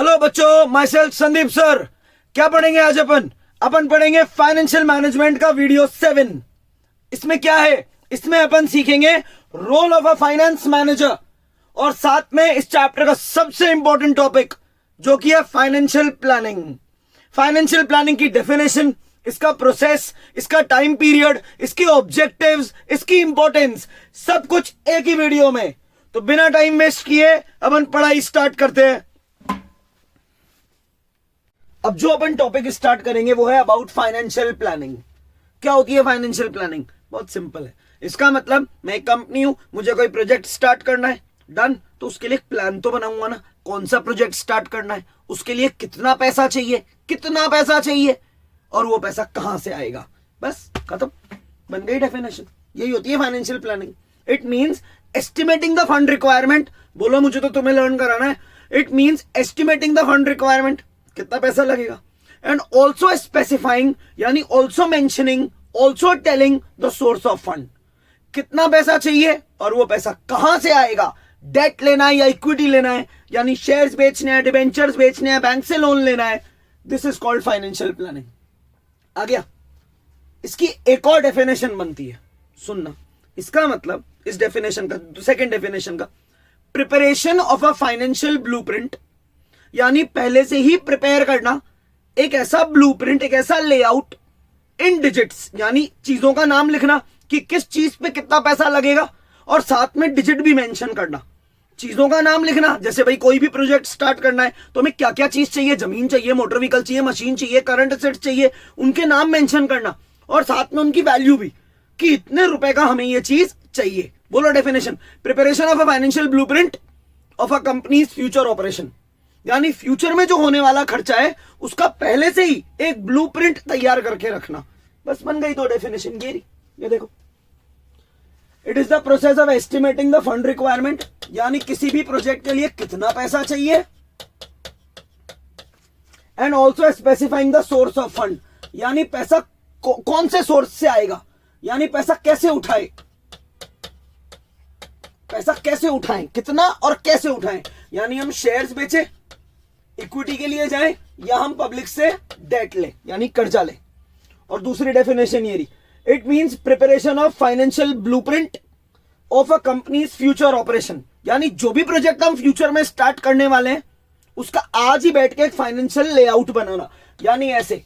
Hello बच्चों, my self Sandeep sir. क्या पढ़ेंगे आज अपन पढ़ेंगे फाइनेंशियल मैनेजमेंट का वीडियो 7। इसमें क्या है, इसमें अपन सीखेंगे role of a finance manager और साथ में इस चैप्टर का सबसे इंपॉर्टेंट टॉपिक जो कि है फाइनेंशियल प्लानिंग। फाइनेंशियल प्लानिंग की डेफिनेशन, इसका प्रोसेस, इसका टाइम पीरियड, इसके ऑब्जेक्टिव्स, इसकी इंपॉर्टेंस, सब कुछ एक ही वीडियो में। तो बिना टाइम वेस्ट किए अपन पढ़ाई स्टार्ट करते हैं। अब जो अपन टॉपिक स्टार्ट करेंगे वो है अबाउट फाइनेंशियल प्लानिंग। क्या होती है फाइनेंशियल प्लानिंग? बहुत सिंपल है। इसका मतलब मैं एक कंपनी हूं, मुझे कोई प्रोजेक्ट स्टार्ट करना है, डन। तो उसके लिए प्लान तो बनाऊंगा ना, कौन सा प्रोजेक्ट स्टार्ट करना है, उसके लिए कितना पैसा चाहिए और वो पैसा कहां से आएगा। बस खत्म, बन गई डेफिनेशन। यही होती है financial planning. It means estimating the fund requirement. बोलो मुझे तो तुम्हें लर्न कराना है। It means estimating the fund requirement, कितना पैसा लगेगा, एंड ऑल्सो स्पेसिफाइंग यानी also mentioning, also telling the source of fund. कितना पैसा चाहिए और वो पैसा कहां से आएगा। डेट लेना है या इक्विटी लेना है, यानी शेयर्स बेचने हैं, डिबेंचर्स बेचने हैं, बैंक से लोन लेना है। This is called financial planning. आ गया। इसकी एक और डेफिनेशन बनती है, सुनना। इसका मतलब इस डेफिनेशन का, सेकेंड डेफिनेशन का, preparation of a financial blueprint, यानी पहले से ही प्रिपेयर करना एक ऐसा ब्लूप्रिंट, एक ऐसा लेआउट इन डिजिट्स, यानी चीजों का नाम लिखना कि किस चीज पे कितना पैसा लगेगा और साथ में डिजिट भी मेंशन करना। चीजों का नाम लिखना, जैसे भाई कोई भी प्रोजेक्ट स्टार्ट करना है तो हमें क्या क्या चीज चाहिए, जमीन चाहिए, मोटर व्हीकल चाहिए, मशीन चाहिए, करंट एसेट चाहिए, उनके नाम मेंशन करना और साथ में उनकी वैल्यू भी कि इतने रुपए का हमें ये चीज चाहिए। बोलो definition, preparation of a financial blueprint of a companies future operation, यानी फ्यूचर में जो होने वाला खर्चा है उसका पहले से ही एक ब्लूप्रिंट तैयार करके रखना। बस बन गई दो डेफिनेशन। ये देखो, it is the process of estimating the fund requirement, यानी किसी भी प्रोजेक्ट के लिए कितना पैसा चाहिए, and also specifying the source of fund, यानी पैसा कौन से सोर्स से आएगा, यानी पैसा कैसे उठाएं, कितना और कैसे उठाएं। यानी हम शेयर्स बेचे, इक्विटी के लिए जाएं, या हम पब्लिक से डेट ले यानी कर्जा ले। और दूसरी डेफिनेशन ये रही, it means preparation of financial blueprint of a companies future operation, यानी जो भी प्रोजेक्ट हम फ्यूचर में स्टार्ट करने वाले हैं उसका आज ही बैठ के एक फाइनेंशियल लेआउट बनाना, यानी ऐसे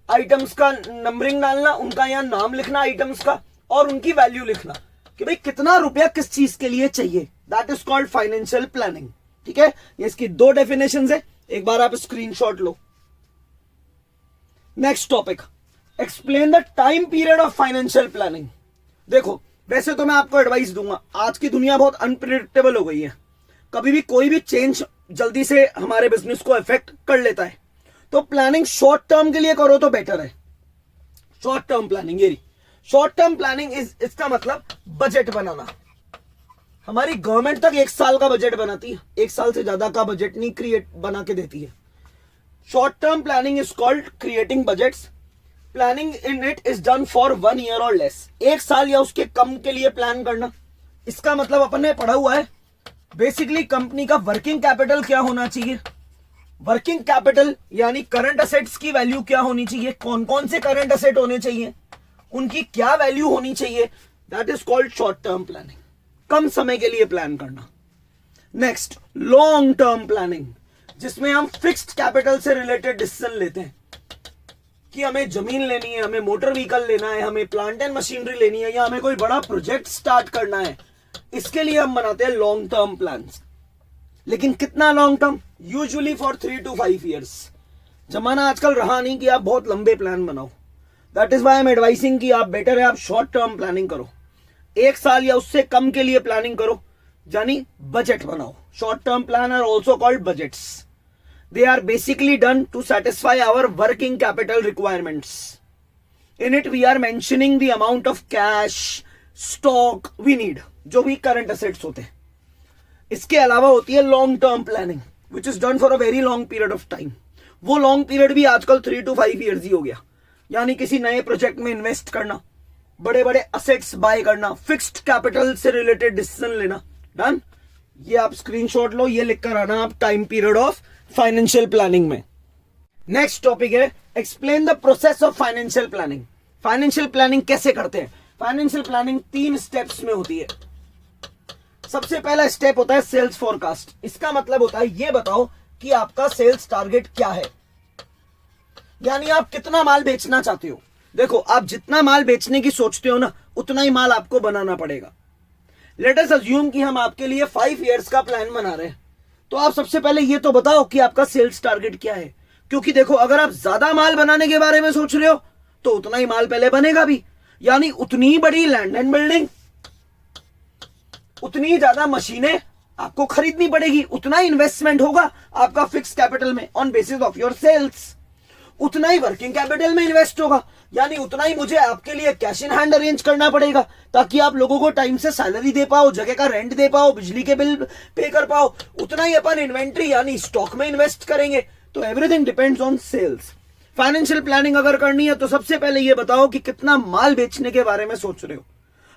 आइटम्स का नंबरिंग डालना, उनका यहां नाम लिखना आइटम्स का और उनकी वैल्यू लिखना कि भाई कितना रुपया किस चीज के लिए चाहिए। That is called financial planning. ठीक है, ये इसकी दो डेफिनेशंस है, एक बार आप screenshot low. Next topic, explain the time period of financial planning. देखो, वैसे तो मैं आपको एडवाइस दूंगा, आज की दुनिया बहुत अनप्रिडिक्टेबल हो गई है, कभी भी कोई भी चेंज जल्दी से हमारे बिजनेस को इफेक्ट कर लेता है। तो प्लानिंग शॉर्ट टर्म के लिए करो तो बेटर है। शॉर्ट टर्म प्लानिंग, ये शॉर्ट टर्म प्लानिंग इसका मतलब बजट बनाना। हमारी गवर्नमेंट तक एक साल का बजट बनाती है, एक साल से ज्यादा का बजट नहीं क्रिएट बना के देती है। Short term planning is called creating budgets. Planning in it is done for 1 year और लेस, एक साल या उसके कम के लिए प्लान करना। इसका मतलब अपन ने पढ़ा हुआ है बेसिकली कंपनी का वर्किंग कैपिटल क्या होना चाहिए, वर्किंग कैपिटल यानी करंट असेट्स की वैल्यू क्या होनी चाहिए, कौन कौन से करंट असेट होने चाहिए, उनकी क्या वैल्यू होनी चाहिए। That is called short term planning, कम समय के लिए प्लान करना। नेक्स्ट, लॉन्ग टर्म प्लानिंग, जिसमें हम फिक्स्ड कैपिटल से रिलेटेड डिसीजन लेते हैं कि हमें जमीन लेनी है, हमें मोटर व्हीकल लेना है, हमें प्लांट एंड मशीनरी लेनी है, या हमें कोई बड़ा प्रोजेक्ट स्टार्ट करना है। इसके लिए हम बनाते हैं लॉन्ग टर्म प्लान्स। लेकिन कितना long term? Usually for 3 to 5 years. जमाना आजकल रहा नहीं कि आप बहुत लंबे प्लान बनाओ। That is why I am advising कि आप बेटर है आप शॉर्ट टर्म प्लानिंग करो, एक साल या उससे कम के लिए प्लानिंग करो, यानी बजट बनाओ। Short term plan are also called budgets. They are basically done to satisfy our working capital requirements. In it, we are mentioning the amount of cash, stock we need, जो भी current assets होते हैं। इसके अलावा होती है long term planning, which is done for a very long period of time. वो long period भी आजकल 3 to 5 years ही हो गया, यानी किसी नए प्रोजेक्ट में इन्वेस्ट करना, बड़े बड़े असेट्स बाय करना, फिक्स्ड कैपिटल से रिलेटेड डिसीजन लेना। डन। ये आप स्क्रीनशॉट लो, ये लिख कर आना आप time period of financial planning में। नेक्स्ट टॉपिक है explain the process of financial planning. Financial planning कैसे करते हैं? फाइनेंशियल प्लानिंग 3 स्टेप्स में होती है। सबसे पहला स्टेप होता है सेल्स फोरकास्ट। इसका मतलब होता है ये बताओ कि आपका सेल्स टारगेट क्या है, यानी आप कितना माल बेचना चाहते हो। देखो, आप जितना माल बेचने की सोचते हो ना, उतना ही माल आपको बनाना पड़ेगा। लेट अस अज्यूम कि हम आपके लिए 5 इयर्स का प्लान बना रहे हैं, तो आप सबसे पहले ये तो बताओ कि आपका सेल्स टारगेट क्या है। क्योंकि देखो, अगर आप ज्यादा माल बनाने के बारे में सोच रहे हो तो उतना ही माल पहले बनेगा भी, यानी उतनी बड़ी लैंड एंड बिल्डिंग, उतनी ज्यादा मशीनें आपको खरीदनी पड़ेगी, उतना इन्वेस्टमेंट होगा आपका फिक्स कैपिटल में on basis of your sales, उतना ही वर्किंग कैपिटल में इन्वेस्ट होगा, यानी उतना ही मुझे आपके लिए कैश इन हैंड अरेंज करना पड़ेगा ताकि आप लोगों को टाइम से सैलरी दे पाओ, जगह का रेंट दे पाओ, बिजली के बिल पे कर पाओ, उतना ही अपन इन्वेंट्री यानी स्टॉक में इन्वेस्ट करेंगे। तो everything depends on sales. Financial planning अगर करनी है तो सबसे पहले ये बताओ कि कितना माल बेचने के बारे में सोच रहे हो।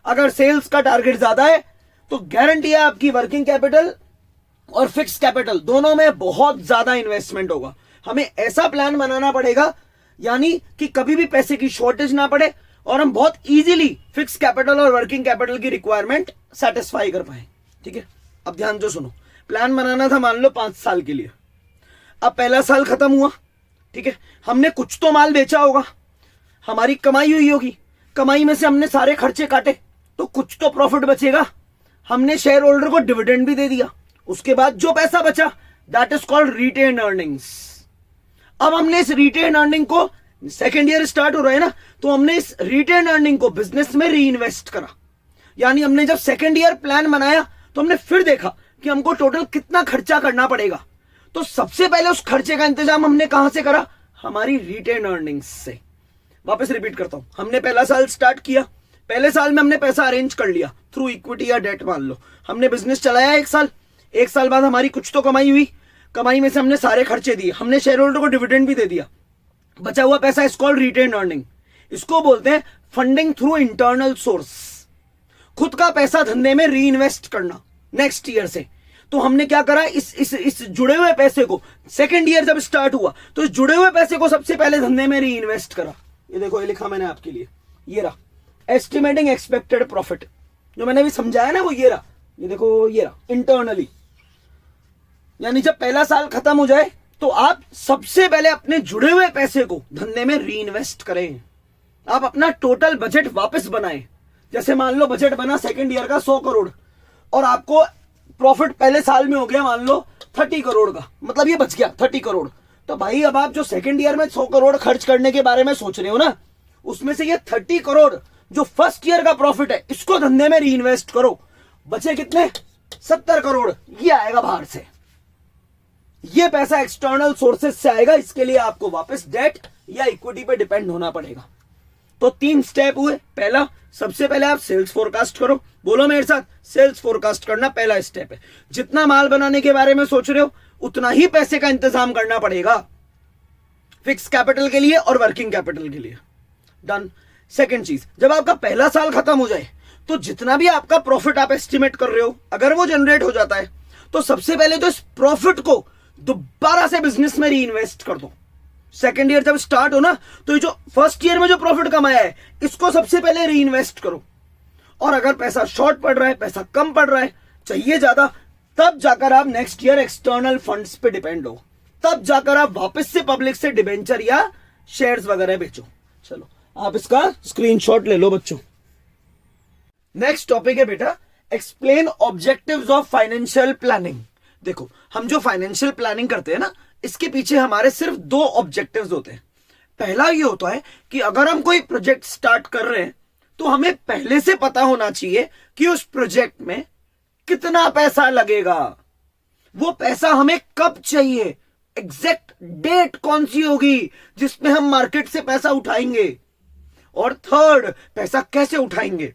अगर सेल्स का टारगेट ज्यादा है तो गारंटी है आपकी वर्किंग कैपिटल और फिक्स कैपिटल दोनों में बहुत ज्यादा इन्वेस्टमेंट होगा। हमें ऐसा प्लान बनाना पड़ेगा यानी कि कभी भी पैसे की शॉर्टेज ना पड़े और हम बहुत इजीली फिक्स कैपिटल और वर्किंग कैपिटल की रिक्वायरमेंट सेटिस्फाई कर पाए। ठीक है, अब ध्यान से सुनो। प्लान बनाना था मान लो 5 साल के लिए। अब पहला साल खत्म हुआ, ठीक है, हमने कुछ तो माल बेचा होगा, हमारी कमाई हुई होगी, कमाई में से हमने सारे खर्चे काटे तो कुछ तो प्रॉफिट बचेगा, हमने शेयर होल्डर को डिविडेंड भी दे दिया, उसके बाद जो पैसा बचा that is called retain earnings. अब हमने इस रिटेन अर्निंग को, सेकेंड ईयर स्टार्ट हो रहा है ना, तो हमने इस रिटेन अर्निंग को बिजनेस में री इन्वेस्ट करा। यानी हमने जब सेकेंड ईयर प्लान बनाया तो हमने फिर देखा कि हमको टोटल कितना खर्चा करना पड़ेगा, तो सबसे पहले उस खर्चे का इंतजाम हमने कहां से करा? हमारी रिटेन अर्निंग्स से। वापस रिपीट करता हूं, हमने पहला साल स्टार्ट किया, पहले साल में हमने पैसा अरेंज कर लिया थ्रू इक्विटी या डेट, मान लो हमने बिजनेस चलाया 1 साल, 1 साल बाद हमारी कुछ तो कमाई हुई, कमाई में से हमने सारे खर्चे दिए, हमने शेयर होल्डर को डिविडेंड भी दे दिया, बचा हुआ पैसा इज कॉल्ड रिटेन अर्निंग। इसको बोलते हैं फंडिंग थ्रू इंटरनल सोर्स, खुद का पैसा धंधे में री इन्वेस्ट करना नेक्स्ट ईयर से। तो हमने क्या करा, इस जुड़े हुए पैसे को, सेकेंड ईयर जब स्टार्ट हुआ तो इस जुड़े हुए पैसे को सबसे पहले धंधे में री इन्वेस्ट करा। ये देखो, ये लिखा मैंने आपके लिए, ये रहा एस्टिमेटिंग एक्सपेक्टेड प्रॉफिट, जो मैंने भी समझाया ना वो ये रहा, ये देखो ये रहा इंटरनली। यानी जब पहला साल खत्म हो जाए तो आप सबसे पहले अपने जुड़े हुए पैसे को धंधे में री इन्वेस्ट करें, आप अपना टोटल बजट वापस बनाएं। जैसे मान लो बजट बना सेकेंड ईयर का 100 करोड़ और आपको प्रॉफिट पहले साल में हो गया मान लो 30 करोड़ का, मतलब ये बच गया 30 करोड़। तो भाई अब आप जो सेकेंड ईयर में 100 करोड़ खर्च करने के बारे में सोच रहे हो ना, उसमें से ये 30 करोड़ जो फर्स्ट ईयर का प्रॉफिट है इसको धंधे में री इन्वेस्ट करो। बचे कितने? 70 करोड़, ये आएगा बाहर से, ये पैसा एक्सटर्नल सोर्सेस से आएगा, इसके लिए आपको वापस डेट या इक्विटी पे डिपेंड होना पड़ेगा। तो 3 स्टेप हुए। पहला, सबसे पहले आप सेल्स फोरकास्ट करो। बोलो मेरे साथ, सेल्स फोरकास्ट करना पहला स्टेप है। जितना माल बनाने के बारे में सोच रहे हो उतना ही पैसे का इंतजाम करना पड़ेगा फिक्स कैपिटल के लिए और वर्किंग कैपिटल के लिए। डन। सेकेंड चीज, जब आपका पहला साल खत्म हो जाए तो जितना भी आपका प्रॉफिट आप एस्टिमेट कर रहे हो, अगर वो जनरेट हो जाता है तो सबसे पहले तो इस प्रॉफिट को दोबारा से बिजनेस में री इन्वेस्ट कर दो। सेकेंड ईयर जब स्टार्ट हो ना, तो ये जो फर्स्ट ईयर में जो प्रॉफिट कमाया है इसको सबसे पहले री इन्वेस्ट करो। और अगर पैसा शॉर्ट पड़ रहा है, पैसा कम पड़ रहा है, चाहिए ज्यादा, तब जाकर आप नेक्स्ट ईयर एक्सटर्नल फंड्स पे डिपेंड हो, तब जाकर आप वापस से पब्लिक से डिबेंचर या शेयर्स वगैरह बेचो। चलो आप इसका स्क्रीनशॉट ले लो बच्चों। नेक्स्ट टॉपिक है बेटा, explain objectives of financial planning. देखो, हम जो फाइनेंशियल प्लानिंग करते हैं ना, इसके पीछे हमारे सिर्फ 2 ऑब्जेक्टिव्स होते हैं। पहला ये होता है कि अगर हम कोई प्रोजेक्ट स्टार्ट कर रहे हैं तो हमें पहले से पता होना चाहिए कि उस प्रोजेक्ट में कितना पैसा लगेगा, वो पैसा हमें कब चाहिए, एग्जैक्ट डेट कौन सी होगी जिसमें हम मार्केट से पैसा उठाएंगे, और थर्ड, पैसा कैसे उठाएंगे,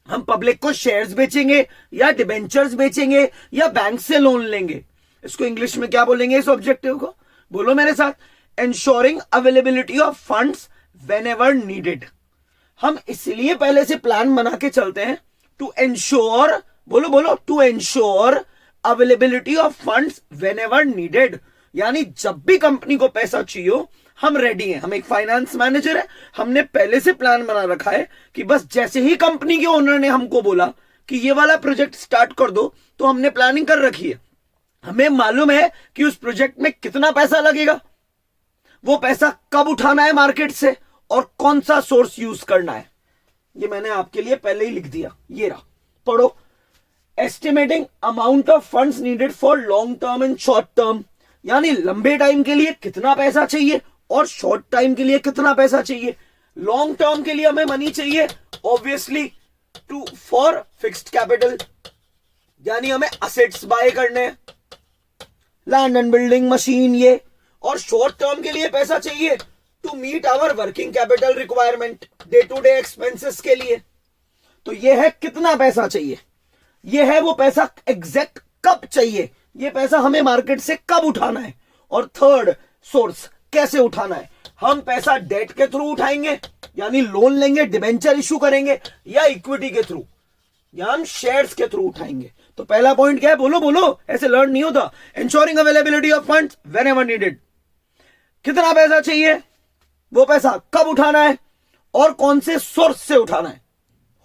हम पब्लिक को शेयर्स बेचेंगे या डिबेंचर्स बेचेंगे या बैंक से लोन लेंगे। इसको इंग्लिश में क्या बोलेंगे इस ऑब्जेक्टिव को? बोलो मेरे साथ, ensuring availability of funds whenever needed. हम इसलिए पहले से प्लान बना के चलते हैं टू एंश्योर, बोलो बोलो, to ensure availability of funds whenever needed. यानी जब भी कंपनी को पैसा चाहिए हो, हम रेडी हैं। हम एक फाइनेंस मैनेजर है, हमने पहले से प्लान बना रखा है कि बस जैसे ही कंपनी के ओनर ने हमको बोला कि ये वाला प्रोजेक्ट स्टार्ट कर दो, तो हमने प्लानिंग कर रखी है। हमें मालूम है कि उस प्रोजेक्ट में कितना पैसा लगेगा, वो पैसा कब उठाना है मार्केट से, और कौन सा सोर्स यूज करना है। ये मैंने आपके लिए पहले ही लिख दिया, ये रहा, पढ़ो। Estimating amount of funds needed for long term and short term, यानी लंबे टाइम के लिए कितना पैसा चाहिए और शॉर्ट टाइम के लिए कितना पैसा चाहिए। लॉन्ग टर्म के लिए हमें मनी चाहिए obviously to for fixed capital, यानी हमें असेट्स बाय करने हैं, लैंड एंड बिल्डिंग, मशीन, ये। और शॉर्ट टर्म के लिए पैसा चाहिए to meet our working capital requirement, day to day expenses के लिए। तो ये है कितना पैसा चाहिए, ये है वो पैसा एग्जैक्ट कब चाहिए, ये पैसा हमें मार्केट से कब उठाना है। और थर्ड सोर्स, कैसे उठाना है। हम पैसा डेट के थ्रू उठाएंगे, यानी लोन लेंगे, डिबेंचर इशू करेंगे, या इक्विटी के थ्रू, या हम शेयर्स के थ्रू उठाएंगे। तो पहला पॉइंट क्या है, बोलो बोलो, ऐसे लर्न नहीं होता। Ensuring availability of funds whenever needed, कितना पैसा चाहिए, वो पैसा कब उठाना है, और कौन से सोर्स से उठाना है।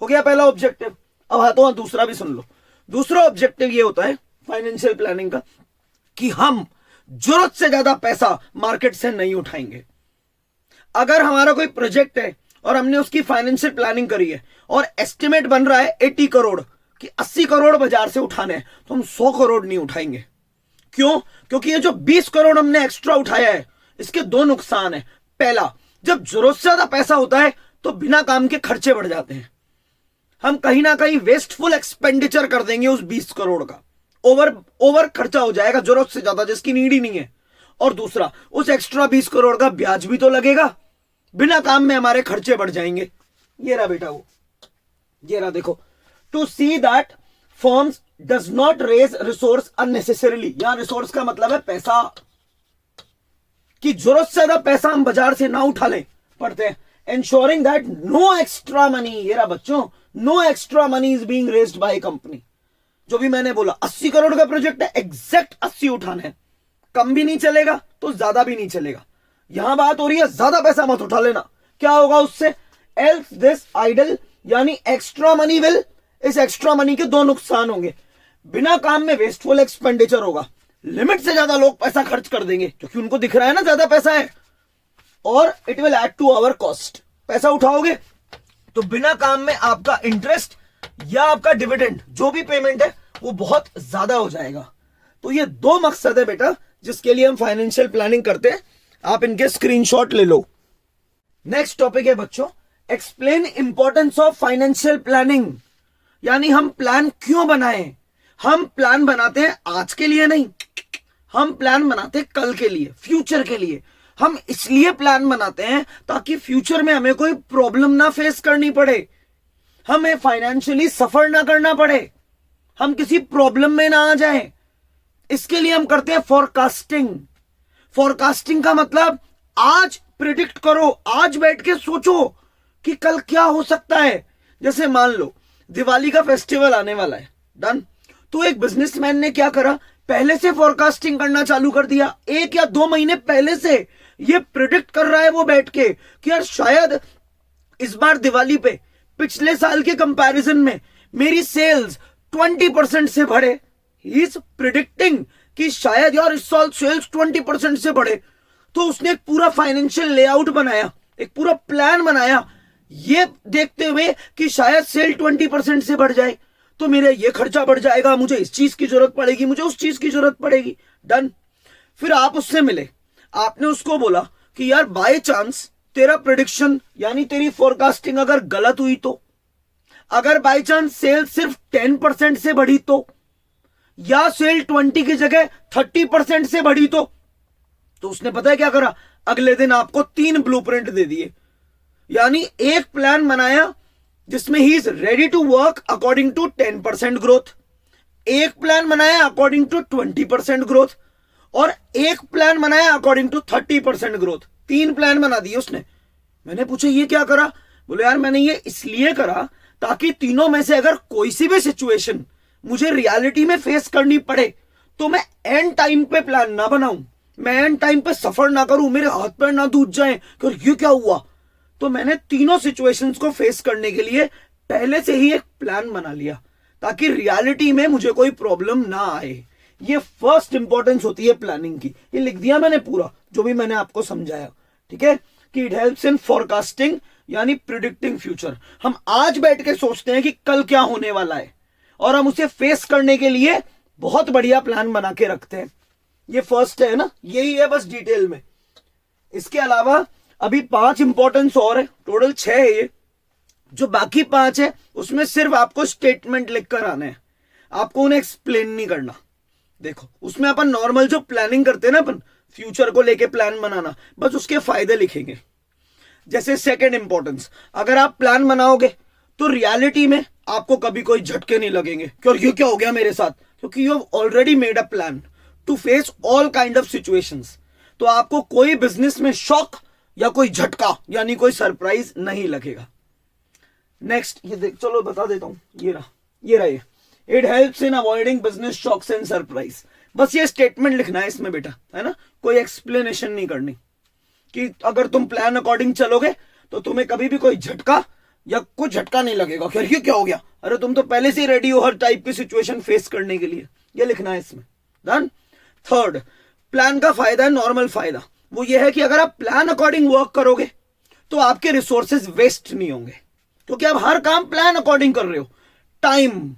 हो गया पहला ऑब्जेक्टिव। अब हाथों हाथ दूसरा भी सुन लो। दूसरा ऑब्जेक्टिव ये होता है फाइनेंशियल प्लानिंग का कि हम जरूरत से ज्यादा पैसा मार्केट से नहीं उठाएंगे। अगर हमारा कोई प्रोजेक्ट है और हमने उसकी फाइनेंशियल प्लानिंग करी है और एस्टिमेट बन रहा है 80 करोड़ कि 80 करोड़ बाजार से उठाने हैं, तो हम 100 करोड़ नहीं उठाएंगे। क्यों? क्योंकि ये जो 20 करोड़ हमने एक्स्ट्रा उठाया है, इसके दो नुकसान है। पहला, जब जरूरत से ज्यादा पैसा होता है तो बिना काम के खर्चे बढ़ जाते हैं, हम कहीं ना कहीं वेस्टफुल एक्सपेंडिचर कर देंगे उस 20 करोड़ का, ओवर खर्चा हो जाएगा जरूरत से ज्यादा, जिसकी नीड ही नहीं है। और दूसरा, उस एक्स्ट्रा 20 करोड़ का ब्याज भी तो लगेगा, बिना काम में हमारे खर्चे बढ़ जाएंगे। ये रहा बेटा, वो ये रहा, देखो। To see that firms does not raise resource unnecessarily, यहां रिसोर्स का मतलब है पैसा, कि जरूरत से ज्यादा पैसा हम बाजार से ना उठा लें, पढ़ते हैं। ensuring that no extra money, ये रहा बच्चों, no extra money is being raised by company। जो भी मैंने बोला, 80 करोड़ का प्रोजेक्ट है, एग्जैक्ट 80 उठाना है, कम भी नहीं चलेगा तो ज्यादा भी नहीं चलेगा। यहां बात हो रही है ज्यादा पैसा मत उठा लेना, क्या होगा उससे, else this idle, यानी एक्स्ट्रा मनी विल, इस एक्स्ट्रा मनी के दो नुकसान होंगे। बिना काम में वेस्टफुल एक्सपेंडिचर होगा, लिमिट से ज्यादा लोग पैसा खर्च कर देंगे क्योंकि उनको दिख रहा है ना ज्यादा पैसा है, और it will add to our cost. पैसा उठाओगे तो बिना काम में आपका इंटरेस्ट या आपका डिविडेंड, जो भी पेमेंट है, वो बहुत ज्यादा हो जाएगा। तो ये दो मकसद है बेटा जिसके लिए हम फाइनेंशियल प्लानिंग करते हैं, आप इनके स्क्रीनशॉट ले लो। नेक्स्ट टॉपिक है बच्चों, explain importance of financial planning, यानी हम प्लान क्यों बनाएं। हम प्लान बनाते हैं आज के लिए नहीं, हम प्लान बनाते हैं कल के लिए, फ्यूचर के लिए। हम इसलिए प्लान बनाते हैं ताकि फ्यूचर में हमें कोई प्रॉब्लम ना फेस करनी पड़े, हमें फाइनेंशियली सफर ना करना पड़े, हम किसी प्रॉब्लम में ना आ जाएं। इसके लिए हम करते हैं फोरकास्टिंग। फोरकास्टिंग का मतलब आज प्रिडिक्ट करो, आज बैठ के सोचो कि कल क्या हो सकता है। जैसे मान लो दिवाली का फेस्टिवल आने वाला है, डन। तो एक बिजनेसमैन ने क्या करा, पहले से फोरकास्टिंग करना चालू कर दिया, 1 या 2 महीने पहले से ये प्रिडिक्ट कर रहा है वो बैठ के कि यार शायद इस बार दिवाली पे पिछले साल के कंपैरिजन में मेरी सेल्स 20% से बढ़े। ही इज प्रिडिक्टिंग कि शायद यार इस साल सेल्स 20% से बढ़े। तो उसने एक पूरा फाइनेंशियल लेआउट बनाया, एक पूरा प्लान बनाया, ये देखते हुए कि शायद सेल 20% से बढ़ जाए तो मेरा ये खर्चा बढ़ जाएगा, मुझे इस चीज की जरूरत पड़ेगी, मुझे उस चीज की जरूरत पड़ेगी, डन। फिर आप उससे मिले, आपने उसको बोला कि यार बाय चांस तेरा प्रेडिक्शन यानी तेरी फोरकास्टिंग अगर गलत हुई तो, अगर बाय चांस सेल सिर्फ 10% से बढ़ी तो, या सेल 20 की जगह 30% से बढ़ी तो उसने पता है क्या करा, अगले दिन आपको 3 ब्लूप्रिंट दे दिए। यानी एक प्लान बनाया जिसमें he is ready to work according to 10% growth, एक प्लान बनाया अकॉर्डिंग टू 20% ग्रोथ, और एक प्लान बनाया अकॉर्डिंग टू 30% ग्रोथ। 3 प्लान बना दिए उसने। मैंने पूछा ये क्या करा, बोले यार मैंने ये इसलिए करा ताकि तीनों में से अगर कोई सी भी सिचुएशन मुझे रियलिटी में फेस करनी पड़े तो मैं एंड टाइम पे प्लान ना बनाऊं, मैं एंड टाइम पे सफर ना करूं, मेरे हाथ पैर ना टूट जाएं कि ये क्या हुआ। तो मैंने तीनों सिचुएशंस को फेस करने के लिए पहले से ही एक प्लान बना लिया ताकि रियलिटी में मुझे कोई प्रॉब्लम ना आए। ये फर्स्ट इंपॉर्टेंस होती है प्लानिंग की। ये लिख दिया मैंने पूरा जो भी मैंने आपको समझाया, ठीक है, कि इट हेल्प्स इन फोरकास्टिंग यानी प्रिडिक्टिंग फ्यूचर। हम आज बैठ के सोचते हैं कि कल क्या होने वाला है और हम उसे फेस करने के लिए बहुत बढ़िया प्लान बना के रखते हैं। ये फर्स्ट है ना, यही है बस डिटेल में। इसके अलावा अभी 5 इंपॉर्टेंस और है, टोटल 6 है ये। जो बाकी 5 है उसमें सिर्फ आपको स्टेटमेंट लिखकर आना है, आपको उन्हें एक्सप्लेन नहीं करना। देखो उसमें अपन नॉर्मल जो प्लानिंग करते हैं ना अपन, फ्यूचर को लेके प्लान बनाना, बस उसके फायदे लिखेंगे। जैसे सेकंड इंपॉर्टेंस, अगर आप प्लान बनाओगे तो रियलिटी में आपको कभी कोई झटके नहीं लगेंगे क्योंकि ये क्या हो गया मेरे साथ, क्योंकि you have already made a plan to face all kind of situations. तो आपको कोई बिजनेस में शॉक या कोई झटका यानी कोई सरप्राइज नहीं लगेगा। नेक्स्ट ये देख, चलो बता देता हूं, ये रहा ये। It helps in avoiding business shocks and surprise. बस ये स्टेटमेंट लिखना है इसमें बेटा, है ना, कोई एक्सप्लेनेशन नहीं करनी कि अगर तुम प्लान अकॉर्डिंग चलोगे तो तुम्हें कभी भी कोई झटका या कुछ झटका नहीं लगेगा कि ये क्या हो गया, अरे तुम तो पहले से ही रेडी हो हर टाइप की सिचुएशन फेस करने के लिए। ये लिखना है इसमें। डन। थर्ड, प्लान का फायदा है नॉर्मल फायदा, वो ये है कि अगर आप प्लान अकॉर्डिंग वर्क करोगे तो आपके रिसोर्सेज वेस्ट नहीं होंगे, क्योंकि आप हर काम प्लान अकॉर्डिंग कर रहे हो। टाइम,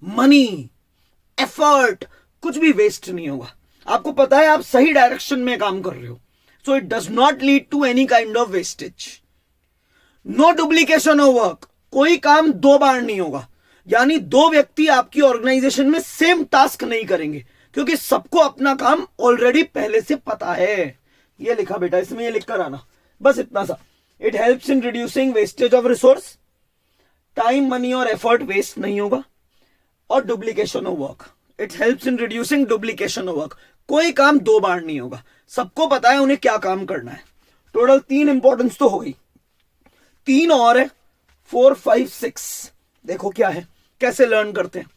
मनी, एफर्ट कुछ भी वेस्ट नहीं होगा। आपको पता है आप सही डायरेक्शन में काम कर रहे हो, so it does not lead to any kind of wastage. No duplication of work, कोई काम 2 बार नहीं होगा, यानी 2 व्यक्ति आपकी ऑर्गेनाइजेशन में सेम टास्क नहीं करेंगे क्योंकि सबको अपना काम ऑलरेडी पहले से पता है। ये लिखा बेटा इसमें, ये लिख कर आना, बस इतना सा। It helps in reducing wastage of resource, time, money और एफर्ट वेस्ट नहीं होगा, और duplication of work, it helps in reducing duplication of work. कोई काम 2 बार नहीं होगा, सबको पता है उन्हें क्या काम करना है। टोटल 3 इंपॉर्टेंस तो हो गई, 3 और है, 4, 5, 6। देखो क्या है, कैसे लर्न करते हैं।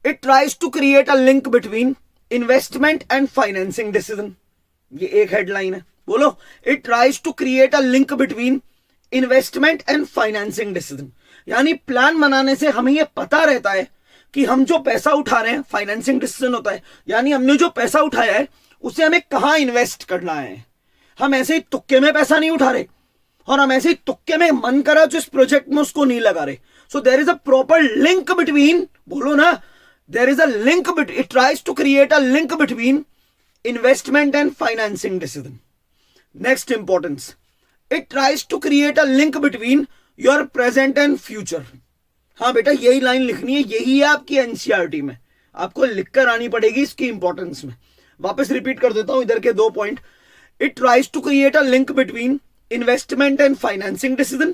It tries to create a link between investment and financing decision. ये एक हेडलाइन है, बोलो। It tries to create a link between investment and financing decision, यानी प्लान बनाने से हमें यह पता रहता है कि हम जो पैसा उठा रहे हैं, फाइनेंसिंग डिसीजन होता है, यानी हमने जो पैसा उठाया है उसे हमें कहां इन्वेस्ट करना है। हम ऐसे ही तुक्के में पैसा नहीं उठा रहे और हम ऐसे ही तुक्के में मन करा जो इस प्रोजेक्ट में उसको नहीं लगा रहे। So there is a proper link between, बोलो ना, there is a link, it tries to create a link between investment and financing decision. Next importance, it tries to create a link between your present and future. हाँ बेटा यही line लिखनी है, यही है आपकी एनसीईआरटी में, आपको लिखकर आनी पड़ेगी इसकी इंपॉर्टेंस में। वापस रिपीट कर देता हूं इधर के 2 point. It tries to create a link between investment and financing decision.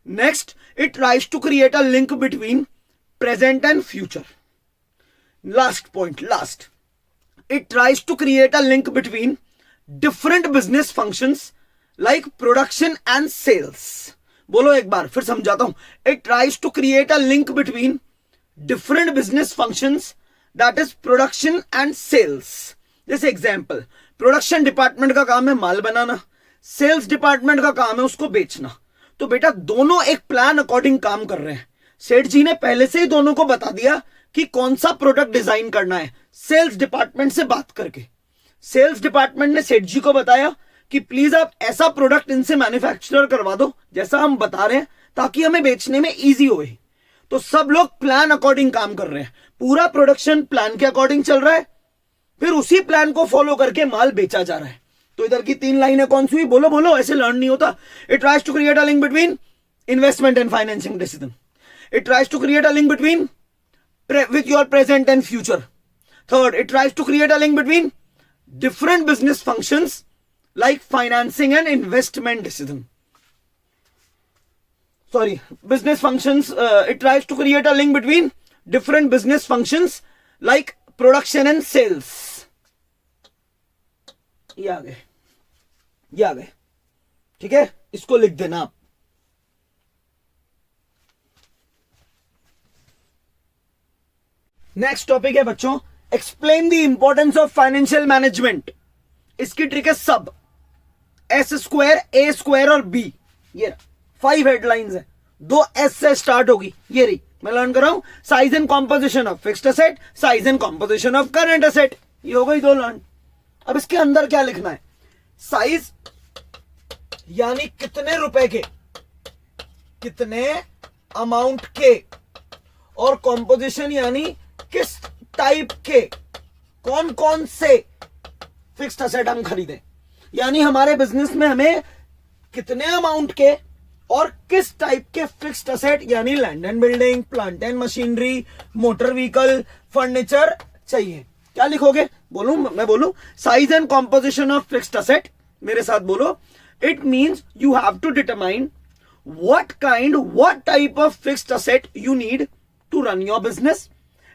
Next, it tries to create a link between present and future. Last point, last. It tries to create a link between different business functions like production and sales. बोलो एक बार फिर समझाता हूं। It tries to create a link between different business functions that is production and sales. जैसे example, production department का काम है माल बनाना, sales department का काम है उसको बेचना। तो बेटा दोनों एक प्लान अकॉर्डिंग काम कर रहे हैं। सेठ जी ने पहले से ही दोनों को बता दिया कि कौन सा प्रोडक्ट डिजाइन करना है, सेल्स डिपार्टमेंट से बात करके। सेल्स डिपार्टमेंट ने सेठ जी को बताया कि प्लीज आप ऐसा प्रोडक्ट इनसे मैन्युफैक्चर करवा दो जैसा हम बता रहे हैं, ताकि हमें बेचने में इजी होए। तो सब लोग प्लान अकॉर्डिंग काम कर रहे हैं, पूरा प्रोडक्शन प्लान के अकॉर्डिंग चल रहा है, फिर उसी प्लान को फॉलो करके माल बेचा जा रहा है। तो इधर की 3 लाइनें कौन सी हुई, बोलो बोलो, ऐसे लर्न नहीं होता। It tries to create a link between investment and financing decision. It tries to create a link between with your present and future. Third, it tries to create a link between different business functions like financing and investment decision. Sorry, business functions. It tries to create a link between different business functions like production and sales. ये आ गए, ठीक है, इसको लिख देना आप। Next topic है बच्चों explain the importance of financial management. इसकी ट्रिक है सब, एस स्क्वायर, ए स्क्वायर और बी। ये 5 हेडलाइंस है, 2 एस से स्टार्ट होगी। ये रही, मैं लर्न कर रहा हूं। Size and composition of fixed asset, size and composition of current asset, ये हो गई 2 लर्न। अब इसके अंदर क्या लिखना है? साइज यानी कितने रुपए के, कितने अमाउंट के, और कॉम्पोजिशन यानी किस टाइप के, कौन कौन से फिक्स्ड एसेट हम खरीदें। यानी हमारे बिजनेस में हमें कितने अमाउंट के और किस टाइप के फिक्स्ड एसेट, यानी land and building, plant and machinery, motor vehicle, furniture चाहिए। क्या लिखोगे? बोलूं मैं? बोलूं size and composition of fixed asset, मेरे साथ बोलो। It means you have to determine what type of fixed asset you need to run your business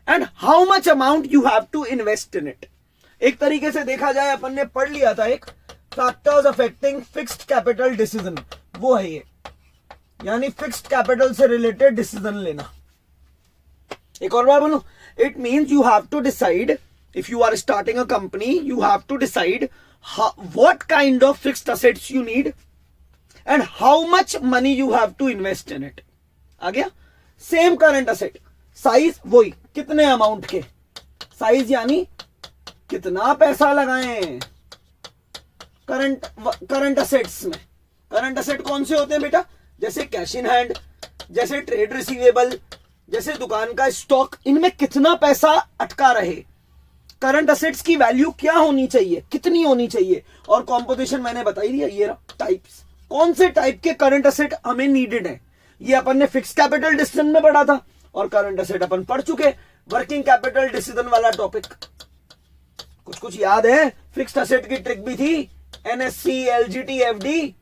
and how much amount you have to invest in it। एक तरीके से देखा जाए, अपन ने पढ़ लिया था एक factors affecting fixed capital decision, वो है ये, यानी फिक्स्ड कैपिटल से रिलेटेड डिसीजन लेना। एक और बार बोलूं, it means you have to decide, if you are starting a company, you have to decide what kind of fixed assets you need and how much money you have to invest in it। आ गया? Same current asset, size वही, कितने amount के, size यानी कितना पैसा लगाएं current assets में। Current asset कौन से होते हैं बेटा? जैसे कैश इन हैंड, जैसे ट्रेड रिसीवेबल, जैसे दुकान का स्टॉक, इनमें कितना पैसा अटका रहे। करंट असेट्स की वैल्यू क्या होनी चाहिए, कितनी होनी चाहिए। और कॉम्पोजिशन मैंने बता ही दिया, ये टाइप्स, कौन से टाइप के करंट असेट हमें नीडेड है। ये अपन ने फिक्स कैपिटल डिसीजन में पढ़ा था, और करंट असेट अपन पढ़ चुके। वर्किंग कैपिटल डिसीजन वाला टॉपिक कुछ कुछ याद है। फिक्स्ड असेट की ट्रिक भी थी, एनएससी, एलजीटी, एफडी,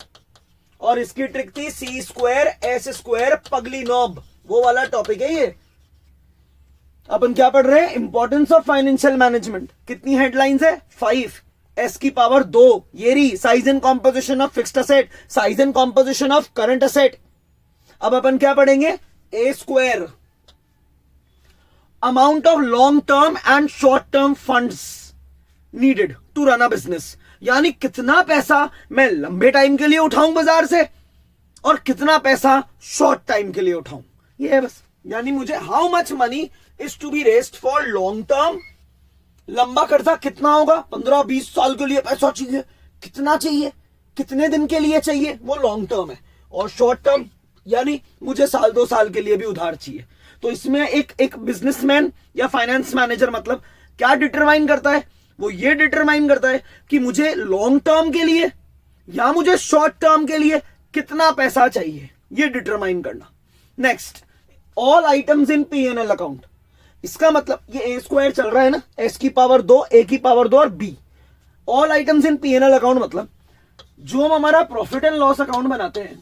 और इसकी ट्रिक थी सी स्क्वायर, एस स्क्वायर, पगली नॉब, वो वाला टॉपिक है ये। अपन क्या पढ़ रहे हैं? Importance of financial management. कितनी हेडलाइंस है? 5, एस की पावर 2, ये रही। Size and composition of fixed asset, size and composition of current asset. अब अपन क्या पढ़ेंगे? A square, amount of long term and short term funds needed to run a business, यानी कितना पैसा मैं लंबे टाइम के लिए उठाऊं बाजार से, और कितना पैसा शॉर्ट टाइम के लिए उठाऊं। ये है बस, यानी मुझे how much money is to be raised for long term. लंबा कर्जा कितना होगा? 15-20 साल के लिए पैसा चाहिए, कितना चाहिए, कितने दिन के लिए चाहिए, वो लॉन्ग टर्म है। और शॉर्ट टर्म यानी मुझे 1-2 साल के लिए भी उधार चाहिए। तो इसमें एक बिजनेसमैन या फाइनेंस मैनेजर मतलब क्या डिटरमाइन करता है? वो ये डिटरमाइन करता है कि मुझे लॉन्ग टर्म के लिए या मुझे शॉर्ट टर्म के लिए कितना पैसा चाहिए, ये डिटरमाइन करना। Next, all items in P&L account. इसका मतलब ये ए स्क्वायर चल रहा है ना, एस की पावर 2, ए की पावर 2 और B. All items in P&L account मतलब जो हम हमारा प्रॉफिट एंड लॉस अकाउंट बनाते हैं,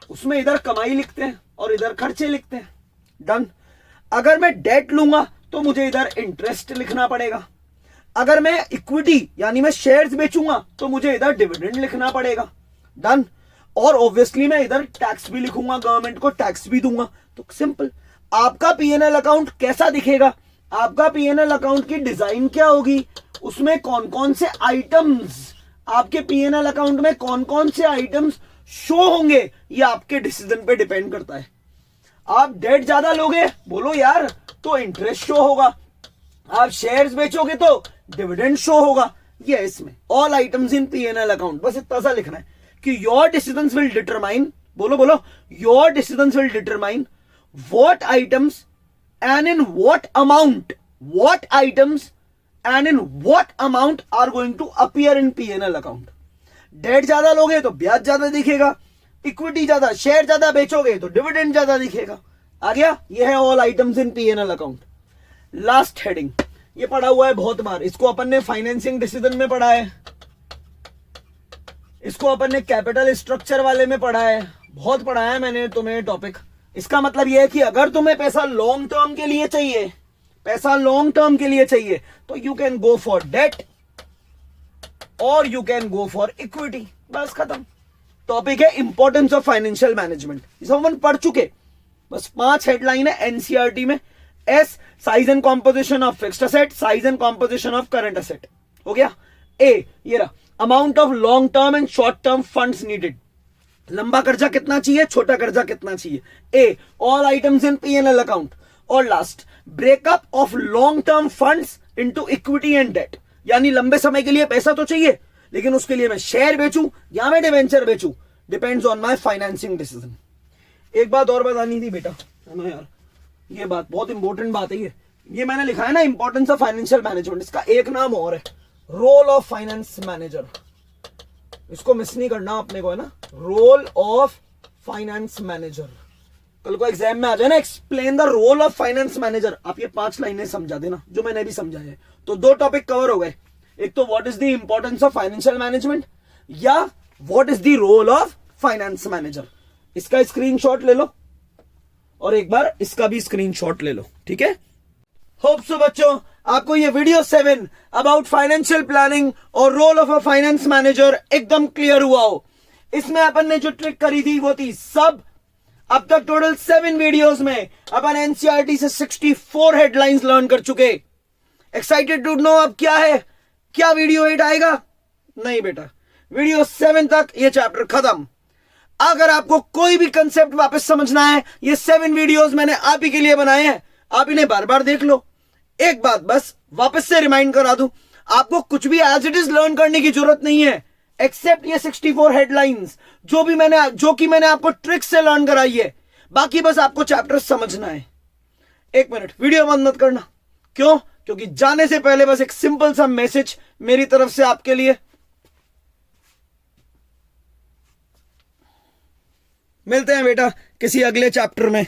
उसमें इधर कमाई लिखते हैं और इधर खर्चे लिखते हैं। डन। अगर मैं डेट लूंगा तो मुझे इधर इंटरेस्ट लिखना पड़ेगा। अगर मैं इक्विटी यानी मैं शेयर्स बेचूंगा तो मुझे इधर डिविडेंड लिखना पड़ेगा। डन। और ऑब्वियसली मैं इधर टैक्स भी लिखूंगा, गवर्नमेंट को टैक्स भी दूंगा। तो सिंपल। आपका P&L अकाउंट कैसा दिखेगा? आपका P&L अकाउंट की डिजाइन क्या होगी? उसमें कौन कौन से आइटम्स, आपके P&L अकाउंट में कौन कौन से आइटम्स शो होंगे, ये आपके डिसीजन पे डिपेंड करता है। आप डेट ज्यादा लोगे, बोलो यार, तो इंटरेस्ट शो होगा। आप शेयर्स बेचोगे तो डिविडेंड शो होगा। ये इसमें all items in P&L account, बस इतना सा लिखना है कि योर डिसीजंस विल डिटरमाइन, बोलो बोलो, your decisions will determine what items and in what amount are going to appear in P&L account। Debt ज्यादा लोगे तो ब्याज ज्यादा दिखेगा, इक्विटी ज्यादा, शेयर ज्यादा बेचोगे तो डिविडेंड ज्यादा दिखेगा। आ गया? ये है all items in P&L account. Last heading, ये पढ़ा हुआ है बहुत बार, इसको अपन ने फाइनेंसिंग डिसीजन में पढ़ा है, इसको अपन ने कैपिटल स्ट्रक्चर वाले में पढ़ा है, बहुत पढ़ाया है मैंने तुम्हें टॉपिक। इसका मतलब यह है कि अगर तुम्हें पैसा लॉन्ग टर्म के लिए चाहिए, तो you can go for debt और you can go for equity. बस खत्म। टॉपिक है इंपॉर्टेंस ऑफ फाइनेंशियल मैनेजमेंट, इसे हम पढ़ चुके। बस 5 हेडलाइन है एनसीईआरटी में, S size and composition of fixed asset, size and composition of current asset. हो गया। ए ये रहा amount of long term and short term funds needed, लंबा कर्जा कितना चाहिए, छोटा कर्जा कितना चाहिए। A all items in P&L account. और last breakup of long term funds into equity and debt, यानी लंबे समय के लिए पैसा तो चाहिए लेकिन उसके लिए मैं शेयर बेचूं या मैं डिवेंचर बेचूं, depends on my financing decision. एक बात और बतानी थी बेटा, है ना यार, ये बात बहुत इंपॉर्टेंट बात है। ये मैंने लिखा है ना इंपॉर्टेंस ऑफ फाइनेंशियल मैनेजमेंट, इसका एक नाम और है रोल ऑफ फाइनेंस मैनेजर। इसको मिस नहीं करना अपने को, है ना, रोल ऑफ फाइनेंस मैनेजर। कल को एग्जाम में आ जाए ना, explain the role of finance manager, आप ये 5 लाइनें समझा देना जो मैंने भी समझाया है। तो 2 टॉपिक कवर हो गए, एक तो what is the importance of financial management या what is the role of finance manager. इसका स्क्रीनशॉट ले लो और एक बार इसका भी स्क्रीनशॉट ले लो, ठीक है। होप सो बच्चों आपको ये वीडियो 7 अबाउट फाइनेंशियल प्लानिंग और role of a finance manager एकदम क्लियर हुआ हो। इसमें अपन ने जो ट्रिक करी थी वो थी सब, अब तक टोटल 7 वीडियोस में अपन एनसीईआरटी से 64 हेडलाइंस लर्न कर चुके। एक्साइटेड टू नो अब क्या है, क्या वीडियो 8 आएगा? नहीं बेटा, वीडियो 7 तक ये चैप्टर खत्म। अगर आपको कोई भी कंसेप्ट वापस समझना है, ये 7 वीडियोस मैंने आप ही के लिए बनाए हैं, आप इन्हें बार बार देख लो। एक बात बस वापस से रिमाइंड करा दूं, आपको कुछ भी एज इट इज लर्न करने की जरूरत नहीं है एक्सेप्ट ये 64 हेडलाइंस जो कि मैंने आपको ट्रिक से लर्न कराई है। बाकी बस आपको चैप्टर समझना है। 1 मिनट वीडियो बंद मत करना। क्यों? क्योंकि जाने से पहले बस एक सिंपल सा मैसेज मेरी तरफ से आपके लिए। मिलते हैं बेटा किसी अगले चैप्टर में।